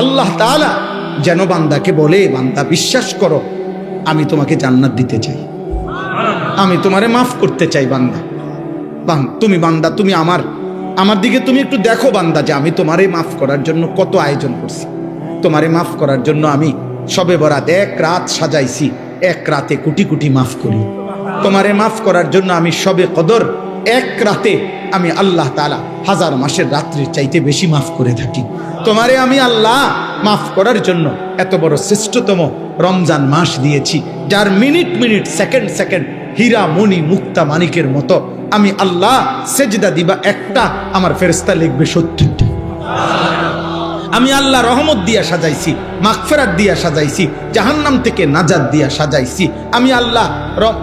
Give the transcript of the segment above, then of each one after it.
আল্লাহ তাআলা যেন বান্দাকে বলে, বান্দা বিশ্বাস করো আমি তোমাকে জান্নাত দিতে চাই, আমি তোমারে মাফ করতে চাই। বান্দা তুমি বান্দা তুমি আমার দিকে তুমি একটু দেখো বান্দা, যে আমি তোমারে মাফ করার জন্য কত আয়োজন করছি। তোমারে মাফ করার জন্য আমি শবে বরাত এক রাত সাজাইছি, এক রাতে কোটি কোটি মাফ করি। তোমারে মাফ করার জন্য আমি শবে কদর এক রাতে আমি আল্লাহ তাআলা 1000 মাসের রাত্রির চাইতে বেশি মাফ করে থাকি। তোমারে আমি আল্লাহ মাফ করার জন্য এত বড় শ্রেষ্ঠতম রমজান মাস দিয়েছি, যার মিনিট মিনিট সেকেন্ড সেকেন্ড হীরা মণি মুক্তা মানিকের মতো আমি আল্লাহ সেজদা দিবা একটা, আমার ফেরেশতা লিখবে 70টা। আমি আল্লাহ রহমত দিয়া সাজাইছি, মাগফিরাত দিয়া সাজাইছি, জাহান্নাম থেকে নাজাত দিয়া সাজাইছি। আমি আল্লাহ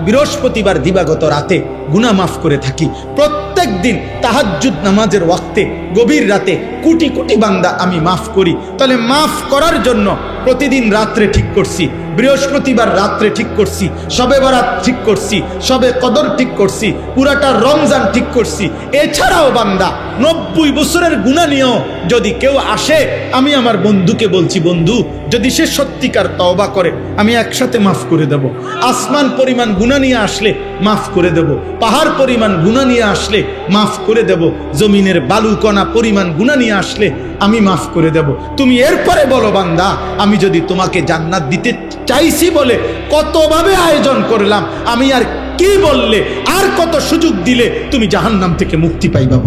বৃহস্পতিবার দিবাগত রাতে গুনাহ মাফ করে থাকি। প্রত্যেক দিন তাহাজ্জুদ নামাজের ওয়াক্তে গভীর রাতে কোটি কোটি বান্দা আমি মাফ করি। তাহলে মাফ করার জন্য প্রতিদিন রাত্রে ঠিক করছি, বৃহস্পতিবার রাত্রে ঠিক করছি, শবে বরাত ঠিক করছি, শবে কদর ঠিক করছি, পুরাটা রমজান ঠিক করছি। এছাড়াও বান্দা 90 বছরের গুনাহ নিয়েও যদি কেউ আসে, আমি আমার বন্ধুকে বলছি, বন্ধু যদি সে সত্যিকার তওবা করে আমি একসাথে মাফ করে দেব। আসমান পরিমাণ গুনাহ নিয়ে আসলে মাফ করে দেব, পাহাড় পরিমাণ গুনাহ নিয়ে আসলে মাফ করে দেব, জমিনের বালুকণা পরিমাণ গুনাহ নিয়ে আসলে আমি মাফ করে দেব। তুমি এরপরে বলো বান্দা, আমি যদি তোমাকে জান্নাত দিতে চাইছি বলে কতভাবে আয়োজন করলাম, আমি আর কি বললে, আর কত সুযোগ দিলে তুমি জাহান্নাম থেকে মুক্তি পাইবা।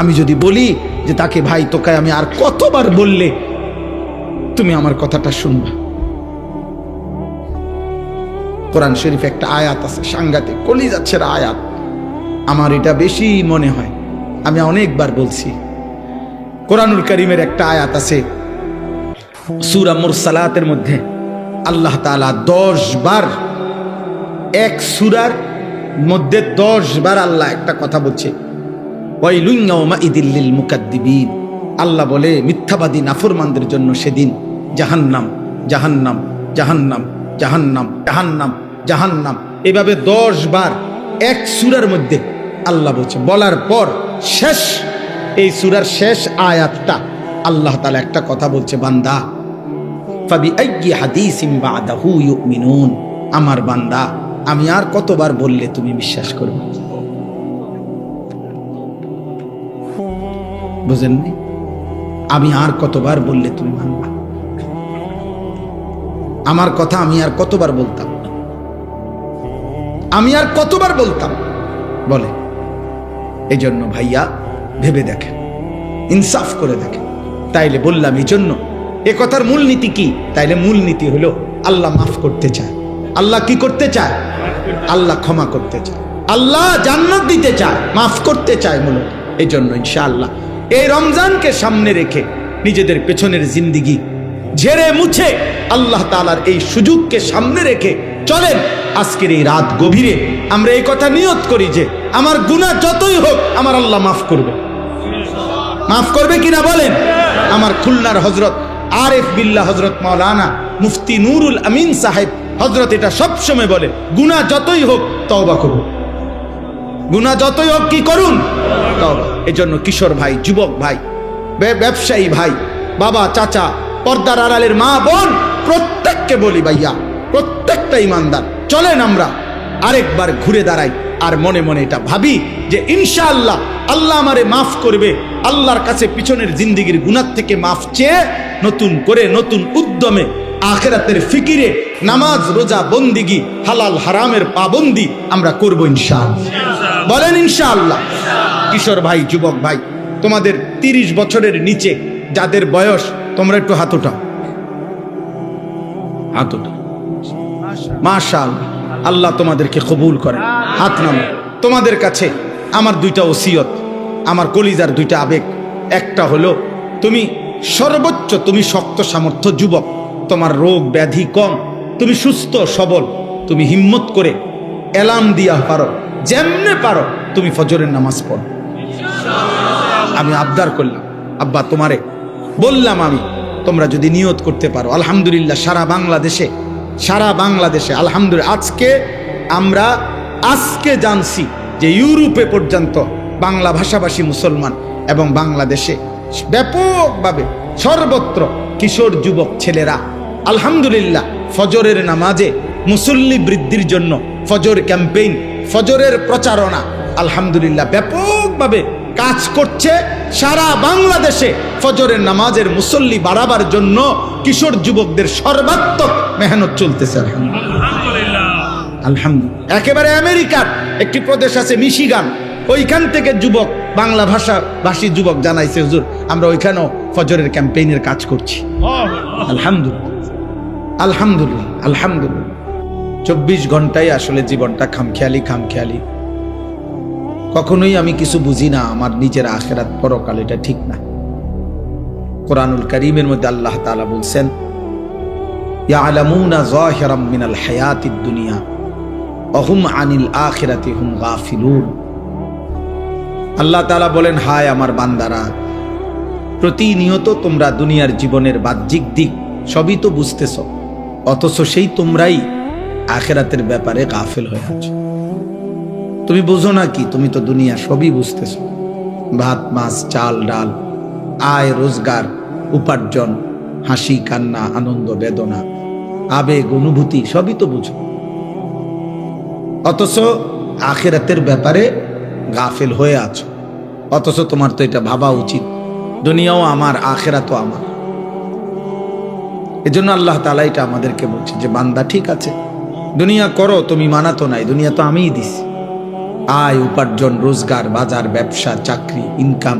আমি যদি বলি যে তাকে ভাই তোকে আমি আর কতবার বললে তুমি আমার কথাটা শুনবা। কোরআন শরীফে একটা আয়াত আছে, সাংঘাতিক কলিজা ছেঁড়া আয়াত, আমার এটা বেশি মনে হয়, আমি অনেকবার বলছি। কোরআনুল কারীমের একটা আয়াত আছে সূরা মুরসালাতের মধ্যে, আল্লাহ তাআলা 10 বার, এক সূরার মধ্যে 10 বার আল্লাহ একটা কথা বলছে, ওয়াইলুন ইয়াউমাইযিল লিল মুকাদ্দিবিন। আল্লাহ বলে মিথ্যাবাদী নাফরমানদের জন্য সেদিন জাহান্নাম জাহান্নাম জাহান্নাম জাহান্নাম জাহান্নাম জাহান্নাম, এভাবে 10 বার এক সূরার মধ্যে আল্লাহ বলছে। বলার পর শেষ, এই সূরার শেষ আয়াতটা আল্লাহ তাআলা একটা কথা বলছে, বান্দা ফাবিআইয়ি হাদিসিন বাদাহু ইউমিনুন, আমার বান্দা আমি আর কতবার বললে তুমি বিশ্বাস করবে। বুঝেননি? আমি আর কতবার বললে তুমি মানবা? আমার কথা আমি আর কতবার বলতাম, আমি আর কতবার বলতাম বলে। এই জন্য ভাইয়া ভেবে দেখেন, ইনসাফ করে দেখেন। তাইলে বললাম এই জন্য এ কথার মূলনীতি কি? তাইলে মূলনীতি হলো আল্লাহ মাফ করতে চায়। আল্লাহ কি করতে চায়? আল্লাহ ক্ষমা করতে চায়, আল্লাহ জান্নাত দিতে চায়, মাফ করতে চায় মূলত। এই জন্য ইনশাআল্লাহ এই রমজানকে সামনে রেখে নিজেদের পেছনের জিন্দিগি ঝেড়ে মুছে আল্লাহ তাআলার এই সুযোগকে সামনে রেখে চলেন। আজকের এই রাত গভীরে আমরা এই কথা নিয়ত করি যে আমার গুনাহ যতই হোক আমার আল্লাহ মাফ করবে। মাফ করবে কিনা বলেন? আমার খুলনার হযরত আরিফ বিল্লাহ হযরত মাওলানা মুফতি নুরুল আমিন সাহেব হযরত এটা সবসময় বলে, গুনাহ যতই হোক তওবা করুন, গুনাহ যতই হোক কি করুন? তওবা। এজন্য কিশোর ভাই, যুবক ভাই, ব্যবসায়ী ভাই, বাবা, চাচা, পর্দার আড়ালের মা বোন, প্রত্যেককে বলি ভাইয়া, প্রত্যেকটা ইমানদার চলেন আমরা আরেকবার ঘুরে দাঁড়াই আর মনে মনে এটা ভাবি যে ইনশাআল্লাহ আল্লাহ আমারে মাফ করবে। আল্লাহর কাছে পিছনের জিন্দেগির গুনাহ থেকে মাফ চেয়ে নতুন করে নতুন উদ্যমে আখিরাতের ফিকিরে নামাজ রোজা বন্দিগি হালাল হারামের পাবন্দি আমরা করব ইনশাআল্লাহ। বলেন ইনশাআল্লাহ। কিশোর ভাই, যুবক ভাই, তোমাদের 30 বছরের নিচে যাদের বয়স, তোমরা একটু হাত ওঠাও, হাত ওঠাও। মাশাআল্লাহ, আল্লাহ তোমাদেরকে কবুল করেন। হাত নামো। তোমাদের কাছে আমার 2টা ওসিয়ত, আমার কলিজার 2টা আবেগ। একটা হলো তুমি সর্বোচ্চ, তুমি শক্ত সামর্থ্য যুবক, তোমার রোগ ব্যাধি কম, তুমি সুস্থ সবল, তুমি হিম্মত করে এলাম দিয়া পারো, যেমনে পারো তুমি ফজরের নামাজ পড়ো। আমি আবদার করলাম, আব্বা তোমারে বললাম আমি, তোমরা যদি নিয়ত করতে পারো, আলহামদুলিল্লাহ সারা বাংলাদেশে আলহামদুলিল্লাহ আমরা আজকে জানছি যে ইউরোপে পর্যন্ত বাংলা ভাষাভাষী মুসলমান এবং বাংলাদেশে ব্যাপকভাবে সর্বত্র কিশোর যুবক ছেলেরা আলহামদুলিল্লাহ ফজরের নামাজে মুসল্লি বৃদ্ধির জন্য ফজর ক্যাম্পেইন, ফজরের প্রচারণা আলহামদুলিল্লাহ ব্যাপকভাবে কাজ করছে। সারা বাংলাদেশে ফজরের নামাজের মুসল্লি বাড়াবার জন্য কিশোর যুবকদের সর্বাত্মক মেহনত চলতেছে আলহামদুলিল্লাহ। আলহামদুলিল্লাহ। একেবারে আমেরিকার একটি প্রদেশ আছে মিশিগান, ওইখান থেকে যুবক, বাংলা ভাষী যুবক জানাইছে, হুজুর আমরা ওইখানেও ফজরের ক্যাম্পেইনের কাজ করছি। আলহামদুলিল্লাহ আলহামদুলিল্লাহ আলহামদুলিল্লাহ। 24 ঘন্টায় আসলে জীবনটা খামখেয়ালি। কখনোই আমি কিছু বুঝি না, আমার নিজের আখিরাত পরকাল এটা ঠিক না। কোরআনুল কারীমের মধ্যে আল্লাহ তাআলা বলছেন, ইয়ালামুনা যাহিরাম মিনাল হায়াতিদ দুনিয়া ওয়া হুম আনিল আখিরাতি হুম গাফিলুন। আল্লাহ তাআলা বলেন, হায় আমার বান্দারা, প্রতিনিয়ত তোমরা দুনিয়ার জীবনের বাহ্যিক দিক সবই তো বুঝতেছ, অথচ সেই তোমরাই আখিরাতের ব্যাপারে গাফিল হয়ে আছো। তুমি বুঝো না কি? তুমি তো দুনিয়া সবই বুঝতেছ, ভাত মাছ চাল ডাল, আয় রোজগার, উপার্জন, হাসি কান্না, আনন্দ বেদনা, আবেগ অনুভূতি সবই তো বুঝো, অথচ আখিরাতের ব্যাপারে গাফিল হয়ে আছো। অথচ তোমার তো এটা ভাবা উচিত, দুনিয়াও আমার, আখিরাতও আমার। এজন্য আল্লাহ তাআলা এটা আমাদেরকে বলছে যে বান্দা ঠিক আছে, দুনিয়া করো, তুমি মানা তো নাই, দুনিয়া তো আমিই দিছি। আয় উপার্জন, রোজগার, বাজার, ব্যবসা, চাকরি, ইনকাম,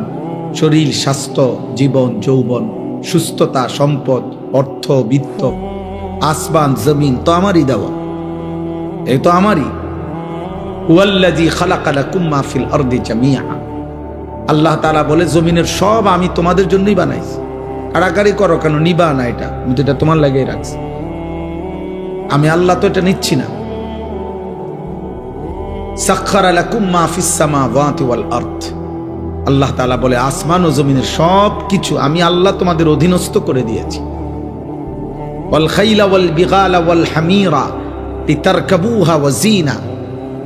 শরীর, স্বাস্থ্য, জীবন, যৌবন, সুস্থতা, সম্পদ, অর্থ, বিত্ত, আসমান জমিন তো আমারই দেওয়া, এই তো আমারই। হুয়াল্লাযী খালাকা লাকুম মা ফিল আরদি জামিআ। আল্লাহ তাআলা বলে, জমিনের সব আমি তোমাদের জন্যই বানাইছি। কাড়াকাড়ি করো কেন? নিবা না, এটা আমি তো এটা তোমার লাগিয়ে রাখছি, আমি আল্লাহ তো এটা নিচ্ছি না। সাখখারা লাকুম মা ফিস সামাওয়াতি ওয়াল আরদ। আল্লাহ তাআলা বলে, আসমান ও জমিনের সব কিছু আমি আল্লাহ তোমাদের অধীনস্থ করে দিয়েছি। ওয়াল খাইলা ওয়াল বিগালা ওয়াল হামিরা লিতারকাবুহা ওয়া জিনা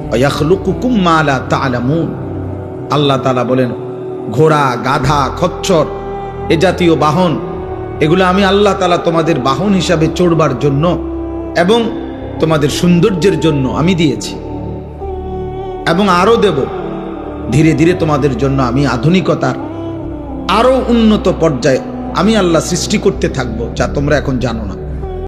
ওয়া ইয়াখলুকুকুম মা লা তা'লামুন। আল্লাহ তাআলা বলেন, ঘোড়া, গাধা, খচ্চর, এ জাতীয় বাহন, এগুলো আমি আল্লাহ তাআলা তোমাদের বাহন হিসাবে চড়বার জন্য এবং তোমাদের সৌন্দর্যের জন্য আমি দিয়েছি, এবং আরো দেব। ধীরে ধীরে তোমাদের জন্য আমি আধুনিকতার আরো উন্নত পর্যায়ে আমি আল্লাহ সৃষ্টি করতে থাকবো, যা তোমরা এখন জানো না।